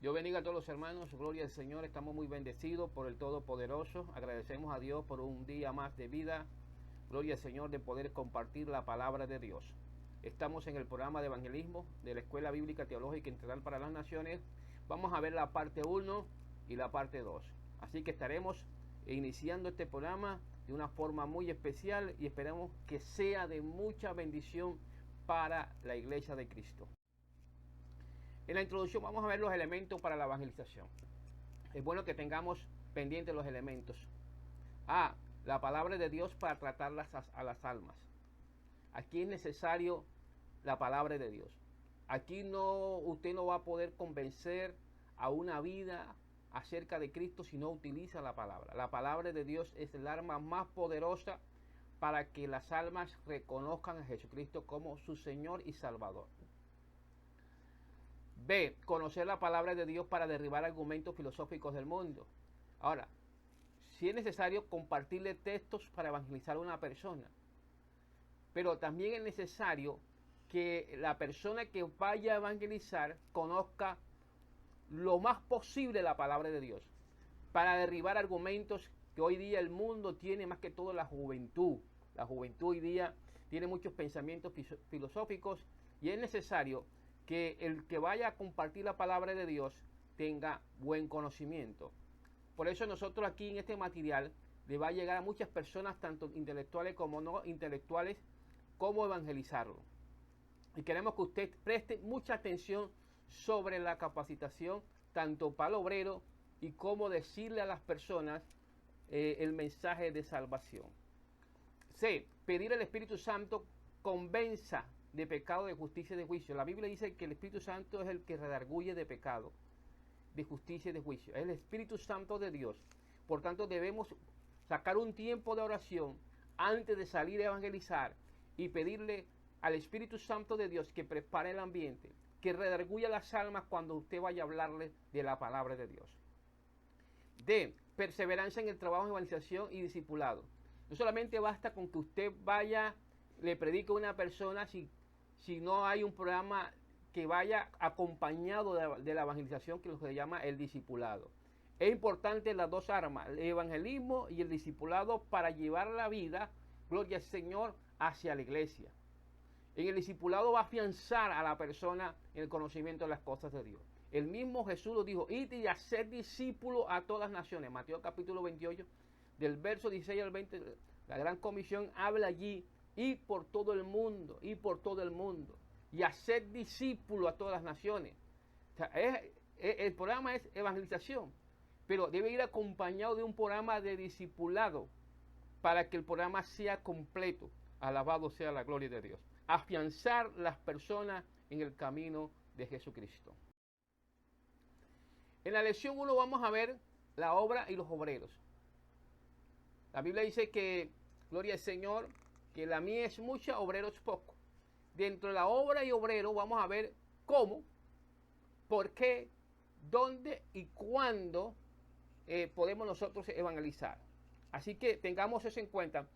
Dios bendiga a todos los hermanos, gloria al Señor, estamos muy bendecidos por el Todopoderoso, agradecemos a Dios por un día más de vida, gloria al Señor de poder compartir la palabra de Dios. Estamos en el programa de evangelismo de la Escuela Bíblica Teológica Integral para las Naciones, vamos a ver la parte 1 y la parte 2, así que estaremos iniciando este programa de una forma muy especial y esperamos que sea de mucha bendición para la Iglesia de Cristo. En la introducción vamos a ver los elementos para la evangelización. Es bueno que tengamos pendientes los elementos. La palabra de Dios para tratarlas a las almas. Aquí es necesario la palabra de Dios. Aquí usted no va a poder convencer a una vida acerca de Cristo si no utiliza la palabra. La palabra de Dios es el arma más poderosa para que las almas reconozcan a Jesucristo como su Señor y Salvador. B. Conocer la palabra de Dios para derribar argumentos filosóficos del mundo. Ahora, si es necesario compartirle textos para evangelizar a una persona, pero también es necesario que la persona que vaya a evangelizar conozca lo más posible la palabra de Dios para derribar argumentos que hoy día el mundo tiene, más que todo la juventud. La juventud hoy día tiene muchos pensamientos filosóficos y es necesario que el que vaya a compartir la palabra de Dios tenga buen conocimiento. Por eso nosotros aquí en este material le va a llegar a muchas personas, tanto intelectuales como no intelectuales, cómo evangelizarlo. Y queremos que usted preste mucha atención sobre la capacitación, tanto para el obrero y cómo decirle a las personas el mensaje de salvación. C. Pedir al Espíritu Santo convenza de pecado, de justicia y de juicio. La Biblia dice que el Espíritu Santo es el que redarguye de pecado, de justicia y de juicio. Es el Espíritu Santo de Dios. Por tanto, debemos sacar un tiempo de oración antes de salir a evangelizar y pedirle al Espíritu Santo de Dios que prepare el ambiente, que redarguya las almas cuando usted vaya a hablarle de la palabra de Dios. D. Perseverancia en el trabajo de evangelización y discipulado. No solamente basta con que usted vaya, le predique a una persona si no hay un programa que vaya acompañado de la evangelización, que es lo que se llama el discipulado. Es importante las dos armas, el evangelismo y el discipulado, para llevar la vida, gloria al Señor, hacia la iglesia. En el discipulado va a afianzar a la persona en el conocimiento de las cosas de Dios. El mismo Jesús lo dijo: id y hacer discípulos a todas las naciones. Mateo capítulo 28, del verso 16 al 20, la gran comisión habla allí: y por todo el mundo, y por todo el mundo, y hacer discípulos a todas las naciones. O sea, el programa es evangelización, pero debe ir acompañado de un programa de discipulado para que el programa sea completo. Alabado sea la gloria de Dios. Afianzar las personas en el camino de Jesucristo. En la lección 1 vamos a ver la obra y los obreros. La Biblia dice que, gloria al Señor, que la mies es mucha, obreros pocos. Dentro de la obra y obrero vamos a ver cómo, por qué, dónde y cuándo podemos nosotros evangelizar. Así que tengamos eso en cuenta.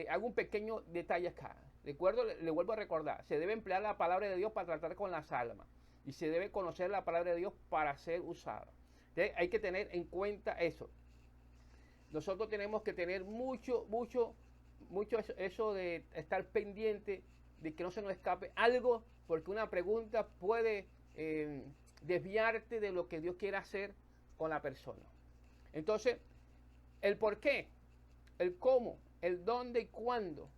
Hago un pequeño detalle acá. Recuerdo, le vuelvo a recordar, se debe emplear la palabra de Dios para tratar con las almas. Y se debe conocer la palabra de Dios para ser usada. Entonces, hay que tener en cuenta eso. Nosotros tenemos que tener mucho eso de estar pendiente de que no se nos escape algo, porque una pregunta puede desviarte de lo que Dios quiere hacer con la persona. Entonces, el por qué, el cómo, el dónde y cuándo,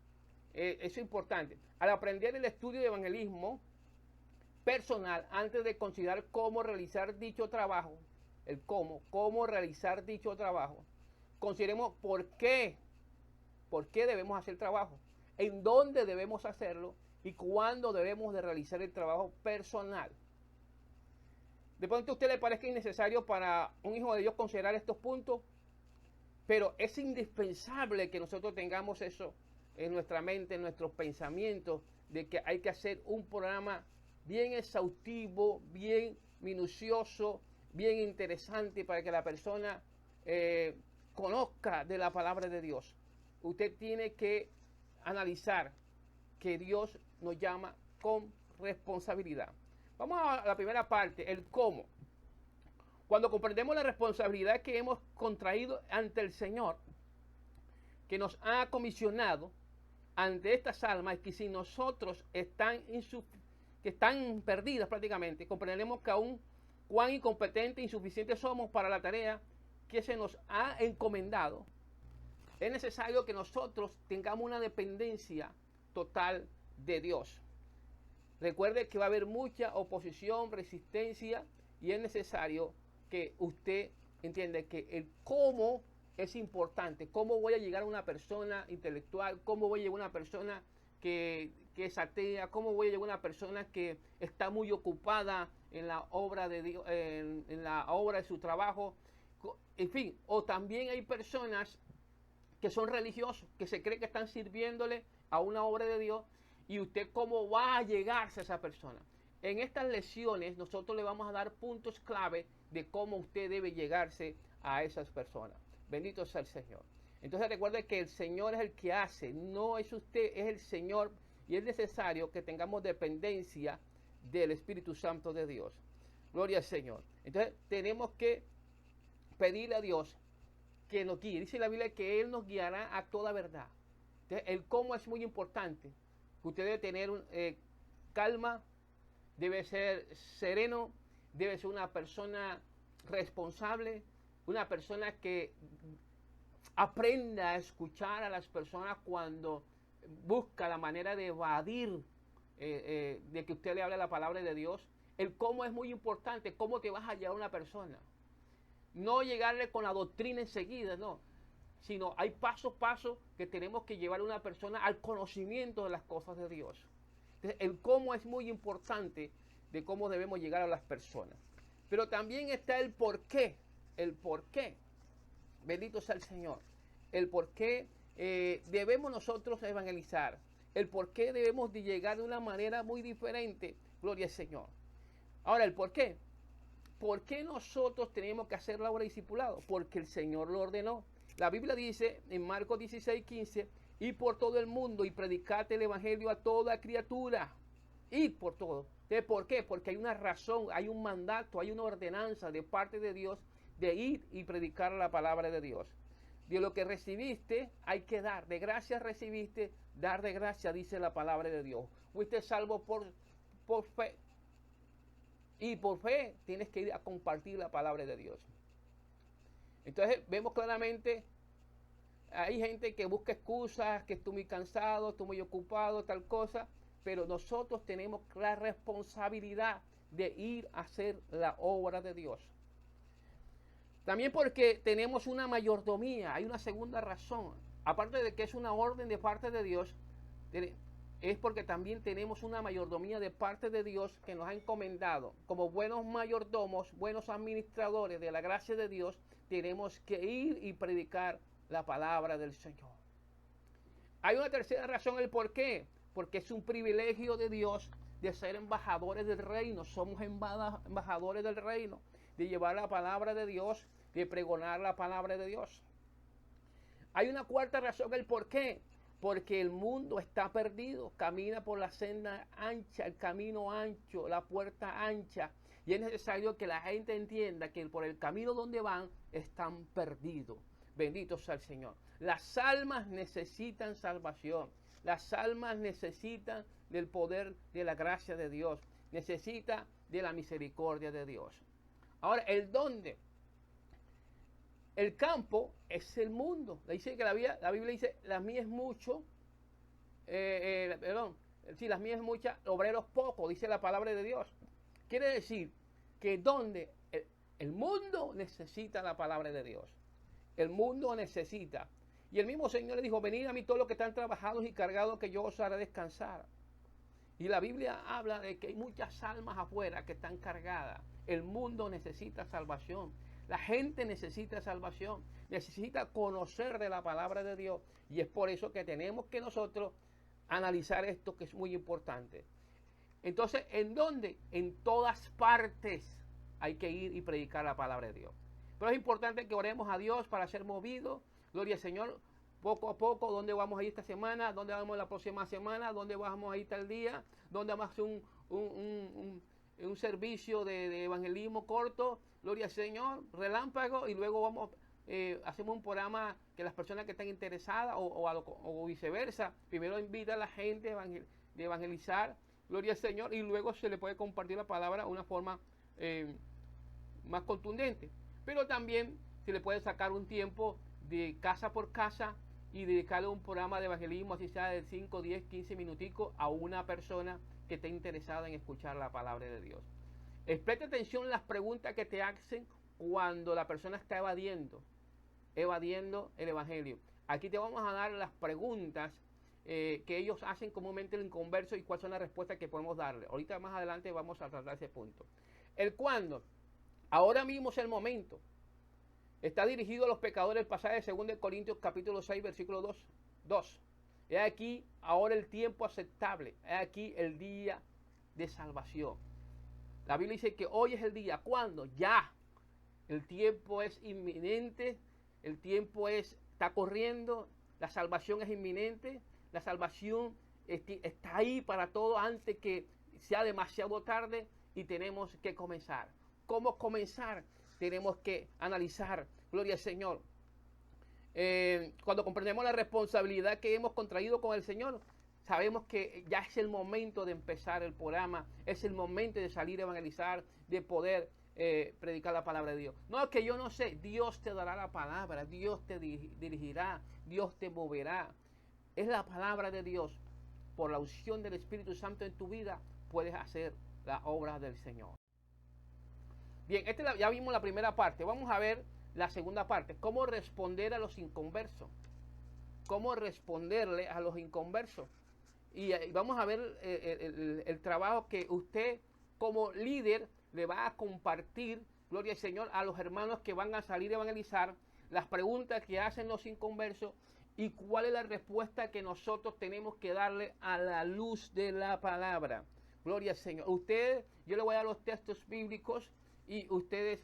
eso es importante. Al aprender el estudio de evangelismo personal, antes de considerar cómo realizar dicho trabajo, el cómo realizar dicho trabajo, consideremos por qué debemos hacer el trabajo, en dónde debemos hacerlo y cuándo debemos de realizar el trabajo personal. De pronto a usted le parezca innecesario para un hijo de Dios considerar estos puntos, pero es indispensable que nosotros tengamos eso en nuestra mente, en nuestros pensamientos, de que hay que hacer un programa bien exhaustivo, bien minucioso, bien interesante, para que la persona conozca de la palabra de Dios. Usted tiene que analizar que Dios nos llama con responsabilidad. Vamos a la primera parte, el cómo. Cuando comprendemos la responsabilidad que hemos contraído ante el Señor, que nos ha comisionado ante estas almas, que si nosotros que están perdidas prácticamente, comprenderemos que aún cuán incompetentes e insuficientes somos para la tarea que se nos ha encomendado. Es necesario que nosotros tengamos una dependencia total de Dios. Recuerde que va a haber mucha oposición, resistencia, y es necesario que usted entienda que el cómo es importante. Cómo voy a llegar a una persona intelectual, cómo voy a llegar a una persona que es atea, cómo voy a llegar a una persona que está muy ocupada en la obra de Dios, en la obra de su trabajo. En fin, o también hay personas que son religiosos, que se creen que están sirviéndole a una obra de Dios, y usted cómo va a llegarse a esa persona. En estas lecciones nosotros le vamos a dar puntos clave de cómo usted debe llegarse a esas personas. Bendito sea el Señor. Entonces recuerde que el Señor es el que hace, no es usted, es el Señor, y es necesario que tengamos dependencia del Espíritu Santo de Dios. Gloria al Señor. Entonces tenemos que pedirle a Dios que nos guíe. Dice la Biblia que Él nos guiará a toda verdad. Entonces, el cómo es muy importante. Usted debe tener calma, debe ser sereno, debe ser una persona responsable, una persona que aprenda a escuchar a las personas cuando busca la manera de evadir de que usted le hable la palabra de Dios. El cómo es muy importante, cómo te vas a llevar a una persona. No llegarle con la doctrina enseguida, no, sino hay paso a paso que tenemos que llevar a una persona al conocimiento de las cosas de Dios. Entonces, el cómo es muy importante de cómo debemos llegar a las personas. Pero también está el por qué. El por qué. Bendito sea el Señor. El por qué debemos nosotros evangelizar. El por qué debemos de llegar de una manera muy diferente. Gloria al Señor. Ahora, el por qué. ¿Por qué nosotros tenemos que hacer la obra de discipulado? Porque el Señor lo ordenó. La Biblia dice en Marcos 16:15, id por todo el mundo y predicate el evangelio a toda criatura. Id por todo. Entonces, ¿por qué? Porque hay una razón, hay un mandato, hay una ordenanza de parte de Dios de ir y predicar la palabra de Dios. De lo que recibiste hay que dar. De gracia recibiste, dar de gracia, dice la palabra de Dios. Fuiste salvo por fe. Y por fe tienes que ir a compartir la palabra de Dios. Entonces vemos claramente, hay gente que busca excusas, que estoy muy cansado, estoy muy ocupado, tal cosa, pero nosotros tenemos la responsabilidad de ir a hacer la obra de Dios. También porque tenemos una mayordomía, hay una segunda razón. Aparte de que es una orden de parte de Dios, es porque también tenemos una mayordomía de parte de Dios que nos ha encomendado. Como buenos mayordomos, buenos administradores de la gracia de Dios, tenemos que ir y predicar la palabra del Señor. Hay una tercera razón, el por qué. Porque es un privilegio de Dios de ser embajadores del reino. Somos embajadores del reino, de llevar la palabra de Dios, de pregonar la palabra de Dios. Hay una cuarta razón, el por qué. Porque el mundo está perdido, camina por la senda ancha, el camino ancho, la puerta ancha. Y es necesario que la gente entienda que por el camino donde van están perdidos. Bendito sea el Señor. Las almas necesitan salvación. Las almas necesitan del poder de la gracia de Dios. Necesitan de la misericordia de Dios. Ahora, ¿el dónde? El campo es el mundo. Dice que la Biblia dice, la mía es mucho, las mías es mucha, obreros pocos, dice la palabra de Dios. Quiere decir que donde el mundo necesita la palabra de Dios. El mundo necesita. Y el mismo Señor le dijo, venid a mí todos los que están trabajados y cargados, que yo os haré descansar. Y la Biblia habla de que hay muchas almas afuera que están cargadas. El mundo necesita salvación. La gente necesita salvación, necesita conocer de la palabra de Dios. Y es por eso que tenemos que nosotros analizar esto, que es muy importante. Entonces, ¿en dónde? En todas partes hay que ir y predicar la palabra de Dios. Pero es importante que oremos a Dios para ser movidos. Gloria al Señor, poco a poco, ¿dónde vamos a ir esta semana? ¿Dónde vamos la próxima semana? ¿Dónde vamos a ir tal día? ¿Dónde vamos a hacer un servicio de evangelismo corto, gloria al Señor, relámpago, y luego hacemos un programa que las personas que están interesadas o viceversa, primero invita a la gente de evangelizar, gloria al Señor, y luego se le puede compartir la palabra de una forma más contundente. Pero también se le puede sacar un tiempo de casa por casa y dedicarle un programa de evangelismo, así sea de 5, 10, 15 minuticos a una persona que esté interesada en escuchar la palabra de Dios. Presta atención a las preguntas que te hacen cuando la persona está evadiendo el evangelio. Aquí te vamos a dar las preguntas que ellos hacen comúnmente el inconverso y cuáles son las respuestas que podemos darle. Ahorita más adelante vamos a tratar ese punto. El cuándo. Ahora mismo es el momento. Está dirigido a los pecadores, el pasaje de 2 Corintios capítulo 6, versículo 2. He aquí ahora el tiempo aceptable. He aquí el día de salvación. La Biblia dice que hoy es el día. ¿Cuándo? Ya. El tiempo es inminente. El tiempo está corriendo. La salvación es inminente. La salvación está ahí para todos antes que sea demasiado tarde y tenemos que comenzar. ¿Cómo comenzar? Tenemos que analizar, gloria al Señor. Cuando comprendemos la responsabilidad que hemos contraído con el Señor, sabemos que ya es el momento de empezar el programa, es el momento de salir a evangelizar, de poder predicar la palabra de Dios. No es que yo no sé, Dios te dará la palabra, Dios te dirigirá, Dios te moverá. Es la palabra de Dios. Por la unción del Espíritu Santo en tu vida, puedes hacer la obra del Señor. Bien, ya vimos la primera parte. Vamos a ver la segunda parte. ¿Cómo responder a los inconversos? ¿Cómo responderle a los inconversos? Y vamos a ver el trabajo que usted como líder le va a compartir, gloria al Señor, a los hermanos que van a salir a evangelizar, las preguntas que hacen los inconversos y cuál es la respuesta que nosotros tenemos que darle a la luz de la palabra. Gloria al Señor. Yo le voy a dar los textos bíblicos y ustedes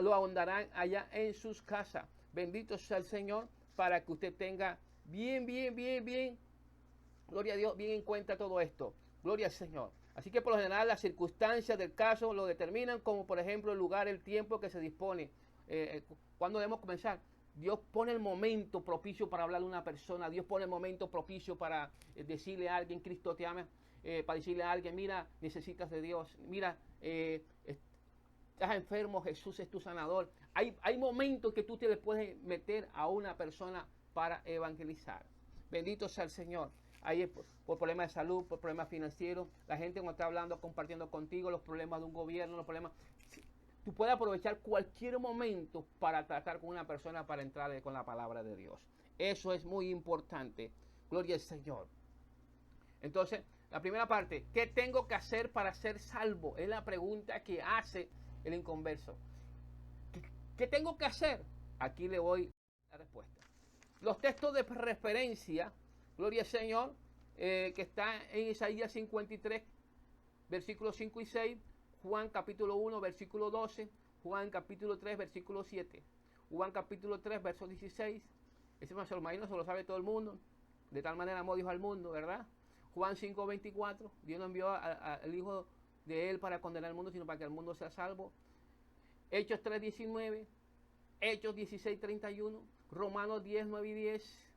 lo ahondarán allá en sus casas. Bendito sea el Señor para que usted tenga bien, gloria a Dios, bien en cuenta todo esto. Gloria al Señor. Así que por lo general las circunstancias del caso lo determinan, como por ejemplo el lugar, el tiempo que se dispone. ¿Cuándo debemos comenzar? Dios pone el momento propicio para hablarle a una persona. Dios pone el momento propicio para decirle a alguien, Cristo te ama. Para decirle a alguien, mira, necesitas de Dios. Mira, estás enfermo, Jesús es tu sanador. Hay momentos que tú te le puedes meter a una persona para evangelizar. Bendito sea el Señor. Ahí por problemas de salud, por problemas financieros, la gente cuando está hablando, compartiendo contigo los problemas de un gobierno, los problemas. Tú puedes aprovechar cualquier momento para tratar con una persona para entrar con la palabra de Dios. Eso es muy importante. Gloria al Señor. Entonces, la primera parte, ¿qué tengo que hacer para ser salvo? Es la pregunta que hace el inconverso. ¿Qué tengo que hacer? Aquí le voy la respuesta. Los textos de referencia, gloria al Señor, que está en Isaías 53, versículos 5 y 6, Juan capítulo 1, versículo 12, Juan capítulo 3, versículo 7, Juan capítulo 3, verso 16. Ese más o menos se lo sabe todo el mundo. De tal manera amó Dios al mundo, ¿verdad? Juan 5, 24, Dios no envió al Hijo de Él para condenar al mundo, sino para que el mundo sea salvo. Hechos 3, 19, Hechos 16, 31, Romanos 10, 9 y 10,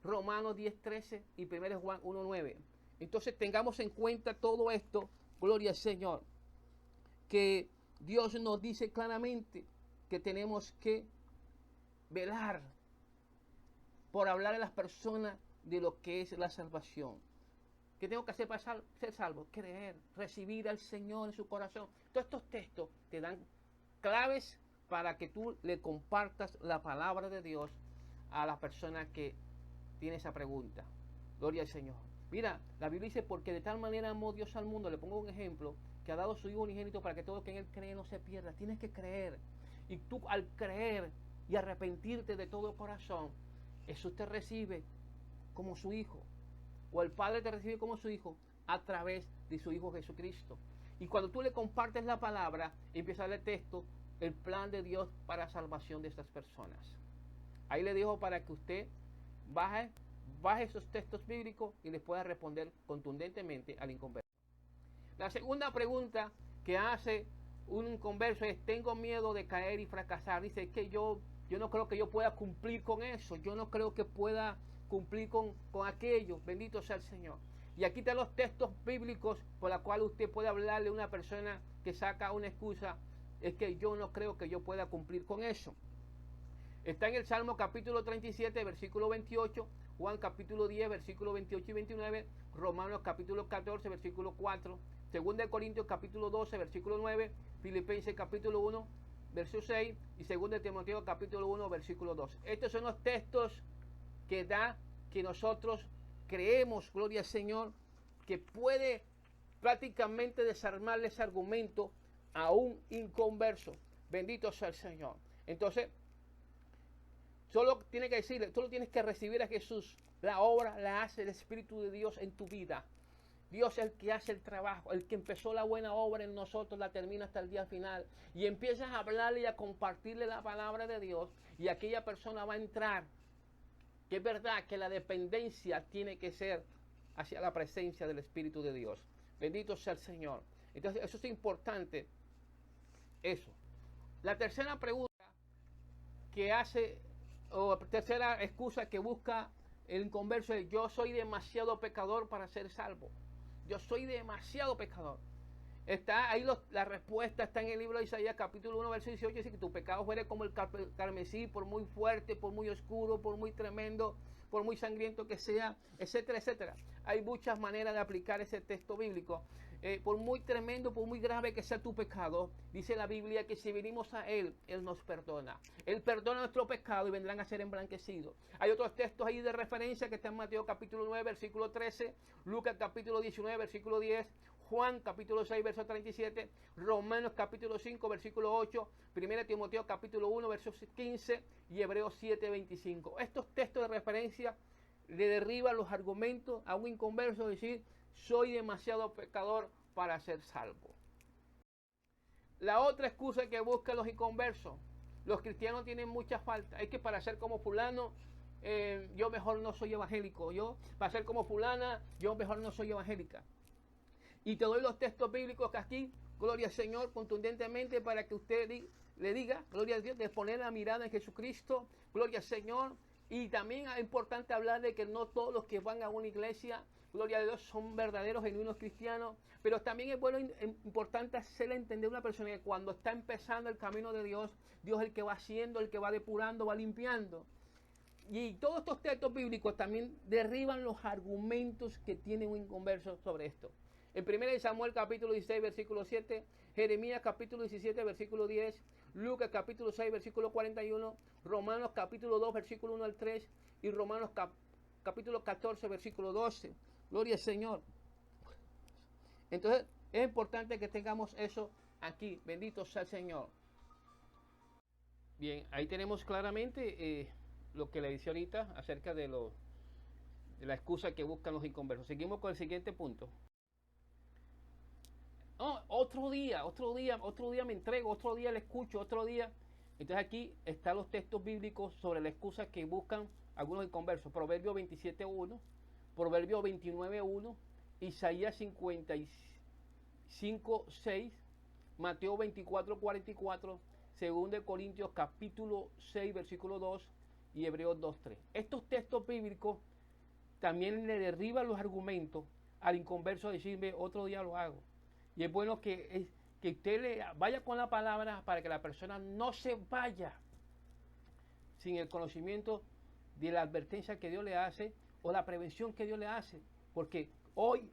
Romanos 10, 13 y 1 Juan 1, 9. Entonces tengamos en cuenta todo esto, gloria al Señor, que Dios nos dice claramente que tenemos que velar por hablar a las personas de lo que es la salvación. ¿Qué tengo que hacer para ser salvo? Creer, recibir al Señor en su corazón. Todos estos textos te dan claves para que tú le compartas la palabra de Dios a la persona que tiene esa pregunta. Gloria al Señor. Mira, la Biblia dice, porque de tal manera amó Dios al mundo, le pongo un ejemplo, que ha dado su Hijo unigénito para que todo que en Él cree no se pierda. Tienes que creer. Y tú al creer y arrepentirte de todo corazón, Jesús te recibe como su Hijo. O el Padre te recibe como su Hijo a través de su Hijo Jesucristo. Y cuando tú le compartes la palabra, empieza a leer texto, el plan de Dios para salvación de estas personas. Ahí le dejo para que usted baje esos textos bíblicos y les pueda responder contundentemente al inconverso. La segunda pregunta que hace un converso es: tengo miedo de caer y fracasar. Dice, es que yo no creo que yo pueda cumplir con eso, yo no creo que pueda cumplir con aquello. Bendito sea el Señor. Y aquí están los textos bíblicos por los cuales usted puede hablarle a una persona que saca una excusa: es que yo no creo que yo pueda cumplir con eso. Está en el Salmo capítulo 37, versículo 28, Juan capítulo 10, versículo 28 y 29, Romanos capítulo 14, versículo 4, 2 de Corintios capítulo 12, versículo 9, Filipenses capítulo 1, versículo 6 y 2 de Timoteo capítulo 1, versículo 2. Estos son los textos que nosotros creemos, gloria al Señor, que puede prácticamente desarmarle ese argumento a un inconverso. Bendito sea el Señor. Entonces, solo tienes que decirle, tú lo tienes que recibir a Jesús. La obra la hace el Espíritu de Dios en tu vida. Dios es el que hace el trabajo, el que empezó la buena obra en nosotros la termina hasta el día final. Y empiezas a hablarle y a compartirle la palabra de Dios, y aquella persona va a entrar. Que es verdad que la dependencia tiene que ser hacia la presencia del Espíritu de Dios. Bendito sea el Señor. Entonces, eso es importante. Eso. La tercera pregunta que hace, o tercera excusa que busca el inconverso es: yo soy demasiado pecador para ser salvo. Yo soy demasiado pecador. Está ahí la respuesta está en el libro de Isaías capítulo 1, verso 18. Dice que tu pecado fuere como el carmesí, por muy fuerte, por muy oscuro, por muy tremendo, por muy sangriento que sea, etcétera, etcétera. Hay muchas maneras de aplicar ese texto bíblico. Por muy tremendo, por muy grave que sea tu pecado, dice la Biblia que si venimos a Él, Él nos perdona. Él perdona nuestro pecado y vendrán a ser emblanquecidos. Hay otros textos ahí de referencia que están en Mateo capítulo 9, versículo 13, Lucas capítulo 19, versículo 10, Juan capítulo 6, verso 37, Romanos capítulo 5, versículo 8, 1 Timoteo capítulo 1, verso 15 y Hebreos 7, 25. Estos textos de referencia le derriban los argumentos a un inconverso, decir: soy demasiado pecador para ser salvo. La otra excusa que buscan los inconversos: los cristianos tienen mucha falta. Es que para ser como fulano, yo mejor no soy evangélico. Para ser como fulana, yo mejor no soy evangélica. Y te doy los textos bíblicos que aquí, gloria al Señor, contundentemente, para que usted le diga, gloria a Dios, de poner la mirada en Jesucristo, gloria al Señor. Y también es importante hablar de que no todos los que van a una iglesia, gloria a Dios, son verdaderos, genuinos cristianos. Pero también es bueno, importante hacerle entender a una persona que cuando está empezando el camino de Dios, Dios es el que va haciendo, el que va depurando, va limpiando. Y todos estos textos bíblicos también derriban los argumentos que tiene un inconverso sobre esto. En 1 Samuel capítulo 16, versículo 7, Jeremías capítulo 17, versículo 10, Lucas capítulo 6, versículo 41, Romanos capítulo 2, versículo 1 al 3 y Romanos capítulo 14, versículo 12. Gloria al Señor. Entonces, es importante que tengamos eso aquí. Bendito sea el Señor. Bien, ahí tenemos claramente lo que le decía ahorita acerca de la excusa que buscan los inconversos. Seguimos con el siguiente punto. Oh, otro día me entrego, otro día le escucho, otro día. Entonces aquí están los textos bíblicos sobre la excusa que buscan algunos inconversos. Proverbio 27.1, Proverbio 29.1, Isaías 55.6, Mateo 24.44, 2 de Corintios capítulo 6, versículo 2 y Hebreos 2.3. Estos textos bíblicos también le derriban los argumentos al inconverso a decirme: otro día lo hago. Y es bueno que usted le vaya con la palabra para que la persona no se vaya sin el conocimiento de la advertencia que Dios le hace o la prevención que Dios le hace. Porque hoy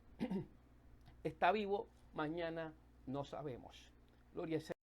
está vivo, mañana no sabemos. Gloria a Dios.